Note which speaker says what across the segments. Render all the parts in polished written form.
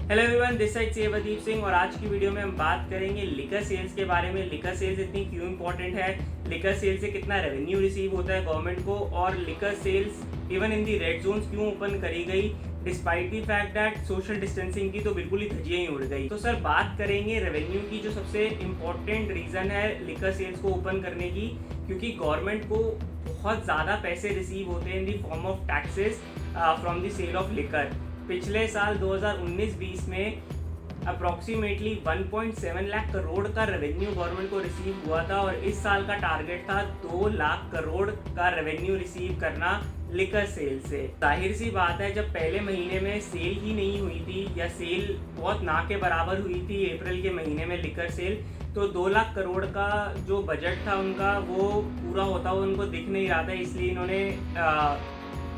Speaker 1: Hello everyone, this side Sevdeep Singh और आज की वीडियो में हम बात करेंगे लिकर सेल्स के बारे में। लिकर सेल्स इतनी क्यों इंपॉर्टेंट है, लिकर सेल्स से कितना रेवेन्यू रिसीव होता है गवर्नमेंट को, और liquor sales even in the red zones क्यों ओपन करी गई despite the fact that social distancing की तो बिल्कुल ही धज्जियां ही उड़ गई। तो सर बात करेंगे रेवेन्यू की, जो सबसे इम्पोर्टेंट रीज़न है लिकर सेल्स को ओपन करने की, क्योंकि गवर्नमेंट को बहुत ज़्यादा पैसे रिसीव होते हैं in the form of taxes from the sale of liquor. पिछले साल 2019-20 में अप्रॉक्सीमेटली 1.7 लाख करोड़ का रेवेन्यू गवर्नमेंट को रिसीव हुआ था, और इस साल का टारगेट था 2 लाख करोड़ का रेवेन्यू रिसीव करना लिकर सेल से। जाहिर सी बात है, जब पहले महीने में सेल ही नहीं हुई थी या सेल बहुत ना के बराबर हुई थी अप्रैल के महीने में लिकर सेल, तो 2 लाख करोड़ का जो बजट था उनका वो पूरा होता हुआ उनको दिख नहीं रहा था। इसलिए इन्होंने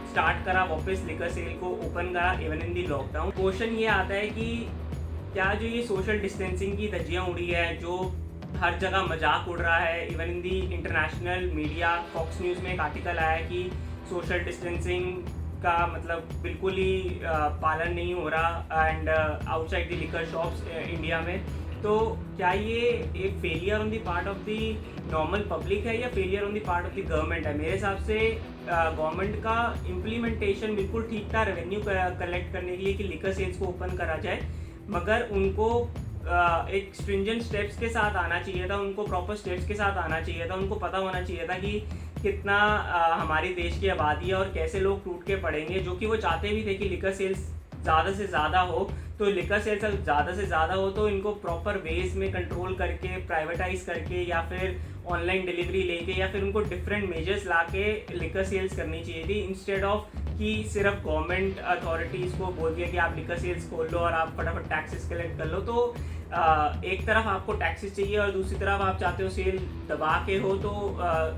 Speaker 1: स्टार्ट करा वापस लिकर सेल को ओपन करा even in the lockdown. Question ये आता है कि क्या जो ये सोशल डिस्टेंसिंग की धज्जियां उड़ी है, जो हर जगह मजाक उड़ रहा है, even in the international media, Fox News में एक आर्टिकल आया कि सोशल डिस्टेंसिंग का मतलब बिल्कुल ही पालन नहीं हो रहा and outside the liquor shops India में, तो क्या ये एक failure on the part of the normal public है या failure on the part of the government है? मेरे हिसाब से गवर्नमेंट का इम्प्लीमेंटेशन बिल्कुल ठीक था रेवेन्यू कलेक्ट करने के लिए कि लिकर सेल्स को ओपन करा जाए, मगर उनको एक स्ट्रिंजेंट स्टेप्स के साथ आना चाहिए था, उनको प्रॉपर स्टेप्स के साथ आना चाहिए था। उनको पता होना चाहिए था कि कितना हमारी देश की आबादी है और कैसे लोग टूट के पड़ेंगे, जो कि वो चाहते भी थे कि लिकर सेल्स ज़्यादा से ज़्यादा हो। तो लिकर सेल्स ज़्यादा से ज़्यादा हो तो इनको प्रॉपर वेज में कंट्रोल करके, प्राइवेटाइज करके, या फिर ऑनलाइन डिलीवरी लेके, या फिर उनको डिफरेंट मेजर्स ला के लिकर सेल्स करनी चाहिए थी, इंस्टेड ऑफ कि सिर्फ गवर्नमेंट अथॉरिटीज़ को बोल दिया कि आप लिकर सेल्स खोल लो और आप फटाफट टैक्सेस कलेक्ट कर लो। तो एक तरफ आपको टैक्सेस चाहिए और दूसरी तरफ आप चाहते हो सेल दबा के हो, तो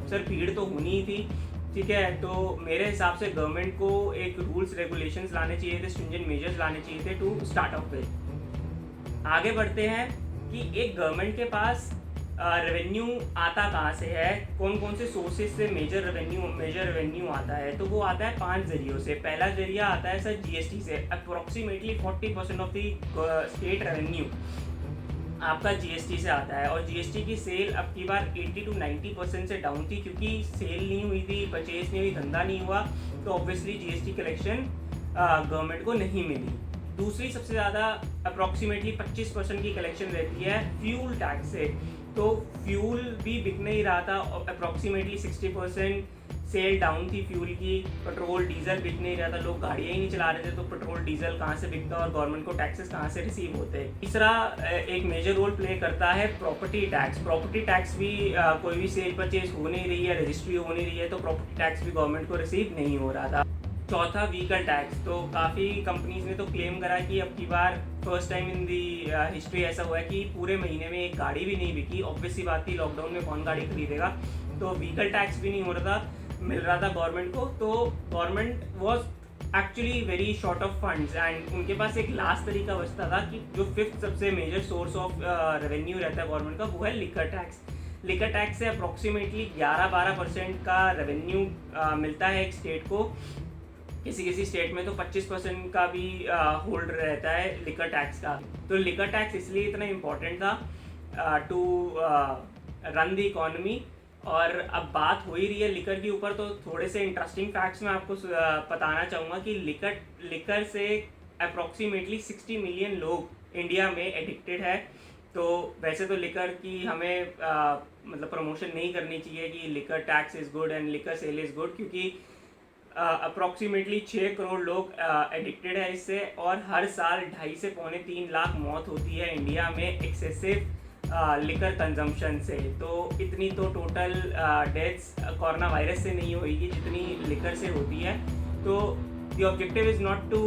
Speaker 1: सर भीड़ तो होनी ही थी, ठीक है। तो मेरे हिसाब से गवर्नमेंट को एक रूल्स रेगुलेशंस लाने चाहिए थे, स्ट्रिंजेंट मेजर्स लाने चाहिए थे टू स्टार्ट ऑफ विद। आगे बढ़ते हैं कि एक गवर्नमेंट के पास रेवेन्यू आता कहाँ से है, कौन कौन से सोर्सेज से मेजर रेवेन्यू आता है। तो वो आता है 5 जरियों से। पहला जरिया आता है सर जीएसटी से। Approximately 40% of the state revenue आपका जीएसटी से आता है, और जीएसटी की सेल अब की बार 80 to 90% से डाउन थी, क्योंकि सेल नहीं हुई थी, परचेज नहीं हुई, धंधा नहीं हुआ, तो ऑब्वियसली जीएसटी कलेक्शन गवर्नमेंट को नहीं मिली। दूसरी सबसे ज़्यादा अप्रॉक्सीमेटली 25% की कलेक्शन रहती है फ्यूल टैक्स से। तो फ्यूल भी बिक नहीं रहा था, अप्रॉक्सीमेटली 60% सेल डाउन थी फ्यूल की। पेट्रोल डीजल बिक नहीं रहा था, लोग गाड़ियाँ ही नहीं चला रहे थे, तो पेट्रोल डीजल कहाँ से बिकता और गवर्नमेंट को टैक्सेस कहाँ से रिसीव होते हैं। तीसरा एक मेजर रोल प्ले करता है प्रॉपर्टी टैक्स। प्रॉपर्टी टैक्स भी कोई भी सेल परचेज हो नहीं रही है, रजिस्ट्री हो नहीं रही है, तो प्रॉपर्टी टैक्स भी गवर्नमेंट को रिसीव नहीं हो रहा था। चौथा व्हीकल टैक्स। तो काफ़ी कंपनीज ने तो क्लेम करा कि अब की बार first time in the history ऐसा हुआ है कि पूरे महीने में एक गाड़ी भी नहीं बिकी। ऑब्वियस सी बात थी, लॉकडाउन में कौन गाड़ी खरीदेगा, तो व्हीकल टैक्स भी नहीं हो रहा था, मिल रहा था गवर्नमेंट को। तो government was actually very short of funds and उनके पास एक लास्ट तरीका बचता था कि जो फिफ्थ सबसे मेजर सोर्स ऑफ रेवेन्यू रहता है गवर्नमेंट का, वो है लिकर टैक्स। लिकर टैक्स से अप्रॉक्सीमेटली 11-12% का रेवेन्यू मिलता है एक स्टेट को। किसी किसी स्टेट में तो 25% का भी होल्ड रहता है लिकर टैक्स का। तो लिकर टैक्स इसलिए इतना इम्पोर्टेंट था टू रन द इकोनॉमी। और अब बात हो ही रही है लिकर के ऊपर, तो थोड़े से इंटरेस्टिंग फैक्ट्स मैं आपको बताना चाहूँगा कि लिकर से अप्रॉक्सीमेटली 60 मिलियन लोग इंडिया में एडिक्टेड है। तो वैसे तो लिकर की हमें मतलब प्रमोशन नहीं करनी चाहिए कि liquor tax is good and liquor sale is good, क्योंकि अप्रॉक्सीमेटली 6 करोड़ लोग एडिक्टेड है इससे, और हर साल 2.5 से 3.25 लाख मौत होती है इंडिया में एक्सेसिव लिकर कंजम्पशन से। तो इतनी तो टोटल डेथ्स कोरोना वायरस से नहीं होगी जितनी लिकर से होती है। तो the objective is not to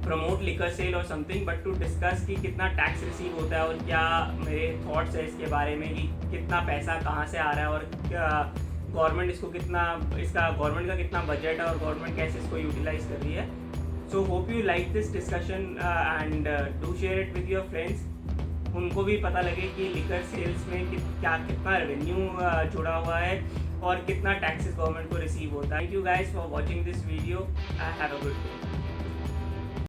Speaker 1: promote liquor sale और समथिंग, बट टू डिस्कस कि कितना टैक्स रिसीव होता है और क्या मेरे थॉट्स है इसके बारे में कि कितना पैसा कहाँ से आ रहा है, और गवर्नमेंट इसको गवर्नमेंट का कितना बजट है और गवर्नमेंट कैसे इसको यूटिलाइज कर रही है। So hope you like this discussion and do share it with your friends. उनको भी पता लगे कि लिकर सेल्स में कितना रेवेन्यू जुड़ा हुआ है और कितना टैक्सेस गवर्नमेंट को रिसीव होता है। Thank you guys for watching this video. Have a good day.